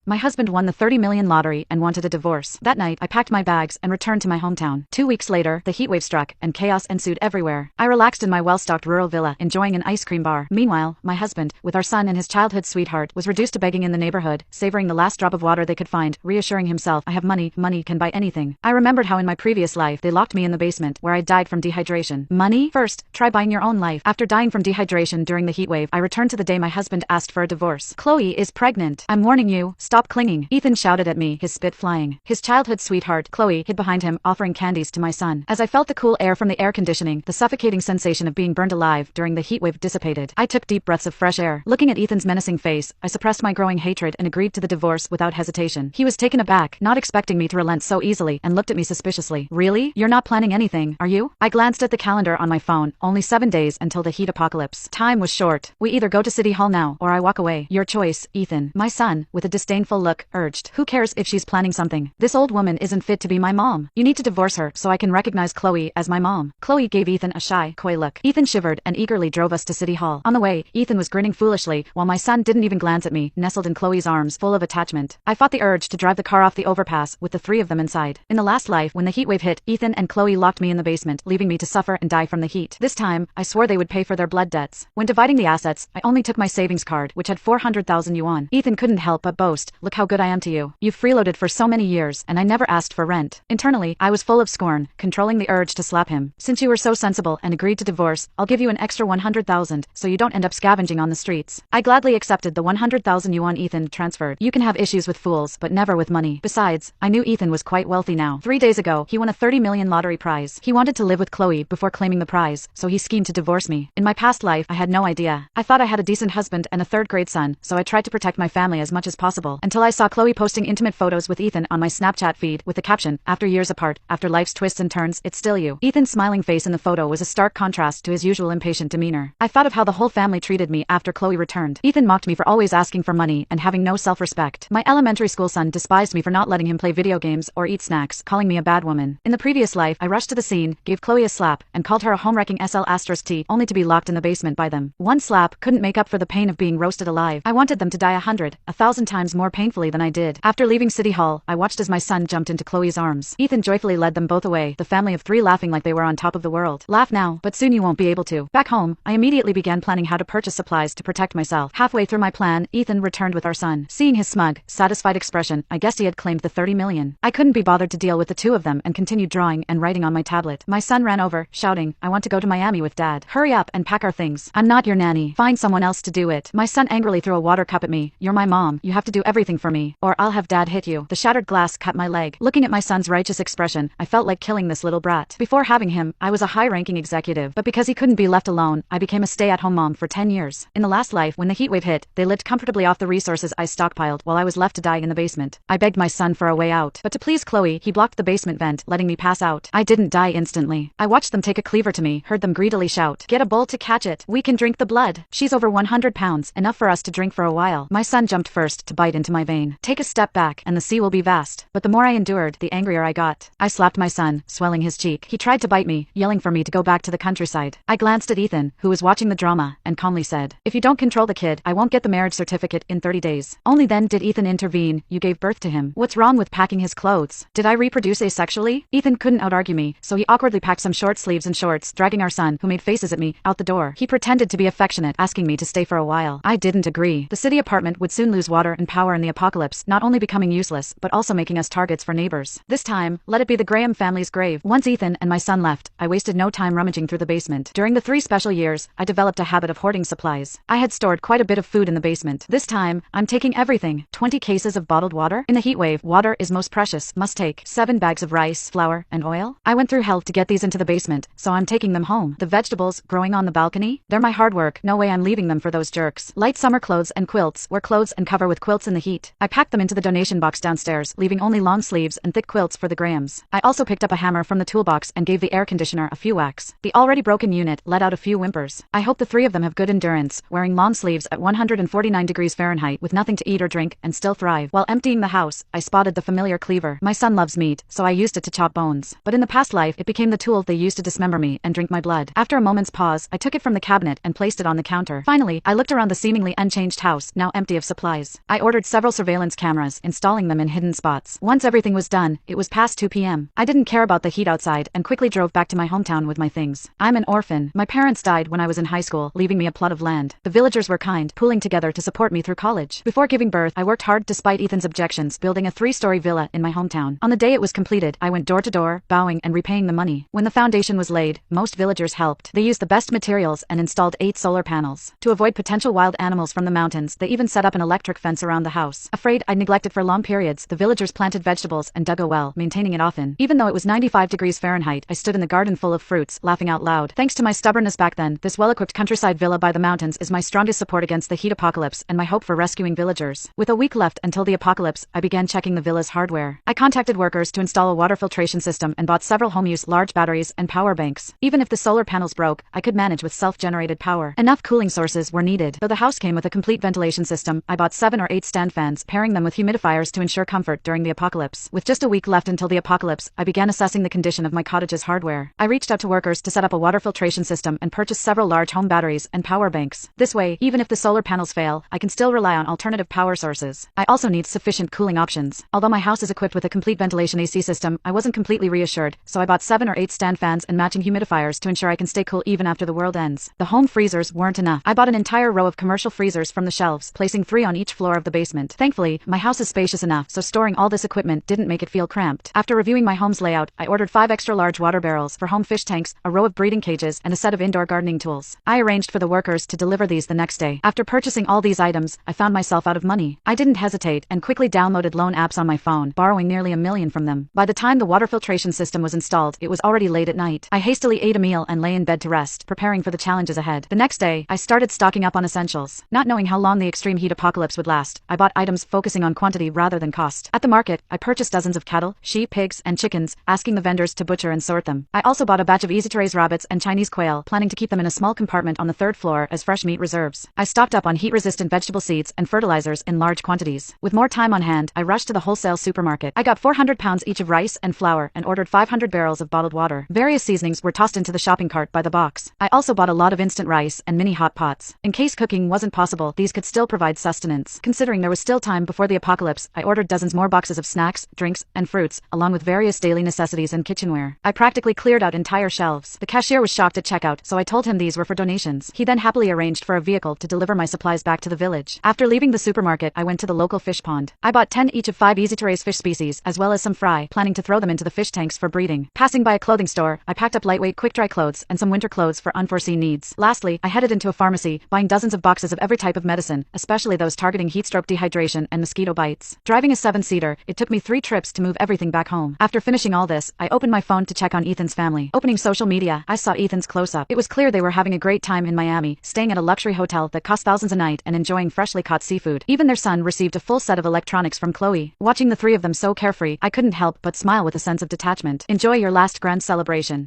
My husband won the 30 million lottery and wanted a divorce. That night, I packed my bags and returned to my hometown. 2 weeks later, the heatwave struck and chaos ensued everywhere. I relaxed in my well-stocked rural villa, enjoying an ice cream bar. Meanwhile, my husband, with our son and his childhood sweetheart, was reduced to begging in the neighborhood, savoring the last drop of water they could find, reassuring himself, I have money, money can buy anything. I remembered how in my previous life, they locked me in the basement, where I died from dehydration. Money? First, try buying your own life. After dying from dehydration during the heatwave, I returned to the day my husband asked for a divorce. Chloe is pregnant. I'm warning you, stop clinging. Ethan shouted at me, his spit flying. His childhood sweetheart, Chloe, hid behind him, offering candies to my son. As I felt the cool air from the air conditioning, the suffocating sensation of being burned alive during the heatwave dissipated. I took deep breaths of fresh air. Looking at Ethan's menacing face, I suppressed my growing hatred and agreed to the divorce without hesitation. He was taken aback, not expecting me to relent so easily, and looked at me suspiciously. Really? You're not planning anything, are you? I glanced at the calendar on my phone. Only 7 days until the heat apocalypse. Time was short. We either go to City Hall now, or I walk away. Your choice, Ethan. My son, with a disdainful look, urged. Who cares if she's planning something? This old woman isn't fit to be my mom. You need to divorce her so I can recognize Chloe as my mom. Chloe gave Ethan a shy, coy look. Ethan shivered and eagerly drove us to City Hall. On the way, Ethan was grinning foolishly, while my son didn't even glance at me, nestled in Chloe's arms, full of attachment. I fought the urge to drive the car off the overpass, with the 3 of them inside. In the last life, when the heatwave hit, Ethan and Chloe locked me in the basement, leaving me to suffer and die from the heat. This time, I swore they would pay for their blood debts. When dividing the assets, I only took my savings card, which had 400,000 yuan. Ethan couldn't help but boast, look how good I am to you. You've freeloaded for so many years, and I never asked for rent. Internally, I was full of scorn, controlling the urge to slap him. Since you were so sensible and agreed to divorce, I'll give you an extra 100,000, so you don't end up scavenging on the streets. I gladly accepted the 100,000 yuan Ethan transferred. You can have issues with fools, but never with money. Besides, I knew Ethan was quite wealthy now. 3 days ago, he won a 30 million lottery prize. He wanted to live with Chloe before claiming the prize, so he schemed to divorce me. In my past life, I had no idea. I thought I had a decent husband and a 3rd-grade son, so I tried to protect my family as much as possible, until I saw Chloe posting intimate photos with Ethan on my Snapchat feed, with the caption, after years apart, after life's twists and turns, it's still you. Ethan's smiling face in the photo was a stark contrast to his usual impatient demeanor. I thought of how the whole family treated me after Chloe returned. Ethan mocked me for always asking for money and having no self-respect. My elementary school son despised me for not letting him play video games or eat snacks, calling me a bad woman. In the previous life, I rushed to the scene, gave Chloe a slap, and called her a home-wrecking SL*T, only to be locked in the basement by them. One slap couldn't make up for the pain of being roasted alive. I wanted them to die 1,000 times more painfully than I did. After leaving City Hall, I watched as my son jumped into Chloe's arms. Ethan joyfully led them both away, the family of 3 laughing like they were on top of the world. Laugh now, but soon you won't be able to. Back home, I immediately began planning how to purchase supplies to protect myself. Halfway through my plan, Ethan returned with our son. Seeing his smug, satisfied expression, I guessed he had claimed the 30 million. I couldn't be bothered to deal with the 2 of them and continued drawing and writing on my tablet. My son ran over, shouting, I want to go to Miami with Dad. Hurry up and pack our things. I'm not your nanny. Find someone else to do it. My son angrily threw a water cup at me. You're my mom. You have to do everything for me, or I'll have Dad hit you. The shattered glass cut my leg. Looking at my son's righteous expression, I felt like killing this little brat. Before having him, I was a high-ranking executive, but because he couldn't be left alone, I became a stay-at-home mom for 10 years. In the last life, when the heatwave hit, they lived comfortably off the resources I stockpiled while I was left to die in the basement. I begged my son for a way out, but to please Chloe, he blocked the basement vent, letting me pass out. I didn't die instantly. I watched them take a cleaver to me, heard them greedily shout, get a bull to catch it. We can drink the blood. She's over 100 pounds, enough for us to drink for a while. My son jumped first to bite into my vein. Take a step back, and the sea will be vast. But the more I endured, the angrier I got. I slapped my son, swelling his cheek. He tried to bite me, yelling for me to go back to the countryside. I glanced at Ethan, who was watching the drama, and calmly said, if you don't control the kid, I won't get the marriage certificate in 30 days. Only then did Ethan intervene. You gave birth to him. What's wrong with packing his clothes? Did I reproduce asexually? Ethan couldn't out-argue me, so he awkwardly packed some short sleeves and shorts, dragging our son, who made faces at me, out the door. He pretended to be affectionate, asking me to stay for a while. I didn't agree. The city apartment would soon lose water and power in the apocalypse, not only becoming useless, but also making us targets for neighbors. This time, let it be the Graham family's grave. Once Ethan and my son left, I wasted no time rummaging through the basement. During the 3 special years, I developed a habit of hoarding supplies. I had stored quite a bit of food in the basement. This time, I'm taking everything. 20 cases of bottled water? In the heatwave, water is most precious. Must take 7 bags of rice, flour, and oil. I went through hell to get these into the basement, so I'm taking them home. The vegetables growing on the balcony? They're my hard work. No way I'm leaving them for those jerks. Light summer clothes and quilts. Wear clothes and cover with quilts in the heat. I packed them into the donation box downstairs, leaving only long sleeves and thick quilts for the Grahams. I also picked up a hammer from the toolbox and gave the air conditioner a few whacks. The already broken unit let out a few whimpers. I hope the 3 of them have good endurance, wearing long sleeves at 149 degrees Fahrenheit with nothing to eat or drink, and still thrive. While emptying the house, I spotted the familiar cleaver. My son loves meat, so I used it to chop bones. But in the past life, it became the tool they used to dismember me and drink my blood. After a moment's pause, I took it from the cabinet and placed it on the counter. Finally, I looked around the seemingly unchanged house, now empty of supplies. I ordered several surveillance cameras, installing them in hidden spots. Once everything was done, it was past 2 p.m. I didn't care about the heat outside and quickly drove back to my hometown with my things. I'm an orphan. My parents died when I was in high school, leaving me a plot of land. The villagers were kind, pooling together to support me through college. Before giving birth, I worked hard despite Ethan's objections, building a 3-story villa in my hometown. On the day it was completed, I went door to door, bowing and repaying the money. When the foundation was laid, most villagers helped. They used the best materials and installed 8 solar panels. To avoid potential wild animals from the mountains, they even set up an electric fence around the house. Afraid I'd neglect it for long periods, the villagers planted vegetables and dug a well, maintaining it often. Even though it was 95 degrees Fahrenheit, I stood in the garden full of fruits, laughing out loud. Thanks to my stubbornness back then, this well-equipped countryside villa by the mountains is my strongest support against the heat apocalypse and my hope for rescuing villagers. With a week left until the apocalypse, I began checking the villa's hardware. I contacted workers to install a water filtration system and bought several home-use large batteries and power banks. Even if the solar panels broke, I could manage with self-generated power. Enough cooling sources were needed. Though the house came with a complete ventilation system, I bought 7 or 8 stand fans, pairing them with humidifiers to ensure comfort during the apocalypse. With just a week left until the apocalypse, I began assessing the condition of my cottage's hardware. I reached out to workers to set up a water filtration system and purchased several large home batteries and power banks. This way, even if the solar panels fail, I can still rely on alternative power sources. I also need sufficient cooling options. Although my house is equipped with a complete ventilation AC system, I wasn't completely reassured, so I bought 7 or 8 stand fans and matching humidifiers to ensure I can stay cool even after the world ends. The home freezers weren't enough. I bought an entire row of commercial freezers from the shelves, placing 3 on each floor of the basement. Thankfully, my house is spacious enough, so storing all this equipment didn't make it feel cramped. After reviewing my home's layout, I ordered 5 extra large water barrels for home fish tanks, a row of breeding cages, and a set of indoor gardening tools. I arranged for the workers to deliver these the next day. After purchasing all these items, I found myself out of money. I didn't hesitate and quickly downloaded loan apps on my phone, borrowing nearly $1 million from them. By the time the water filtration system was installed, it was already late at night. I hastily ate a meal and lay in bed to rest, preparing for the challenges ahead. The next day, I started stocking up on essentials. Not knowing how long the extreme heat apocalypse would last, I bought items focusing on quantity rather than cost. At the market, I purchased dozens of cattle, sheep, pigs, and chickens, asking the vendors to butcher and sort them. I also bought a batch of easy-to-raise rabbits and Chinese quail, planning to keep them in a small compartment on the 3rd floor as fresh meat reserves. I stocked up on heat-resistant vegetable seeds and fertilizers in large quantities. With more time on hand, I rushed to the wholesale supermarket. I got 400 pounds each of rice and flour and ordered 500 barrels of bottled water. Various seasonings were tossed into the shopping cart by the box. I also bought a lot of instant rice and mini hot pots. In case cooking wasn't possible, these could still provide sustenance. Considering there was still time before the apocalypse, I ordered dozens more boxes of snacks, drinks, and fruits, along with various daily necessities and kitchenware. I practically cleared out entire shelves. The cashier was shocked at checkout, so I told him these were for donations. He then happily arranged for a vehicle to deliver my supplies back to the village. After leaving the supermarket, I went to the local fish pond. I bought 10 each of 5 easy-to-raise fish species, as well as some fry, planning to throw them into the fish tanks for breeding. Passing by a clothing store, I packed up lightweight quick-dry clothes and some winter clothes for unforeseen needs. Lastly, I headed into a pharmacy, buying dozens of boxes of every type of medicine, especially those targeting heatstroke, dehydration, and mosquito bites. Driving a 7-seater, it took me 3 trips to move everything back home. After finishing all this, I opened my phone to check on Ethan's family. Opening social media, I saw Ethan's close-up. It was clear they were having a great time in Miami, staying at a luxury hotel that cost thousands a night and enjoying freshly caught seafood. Even their son received a full set of electronics from Chloe. Watching the 3 of them so carefree, I couldn't help but smile with a sense of detachment. Enjoy your last grand celebration.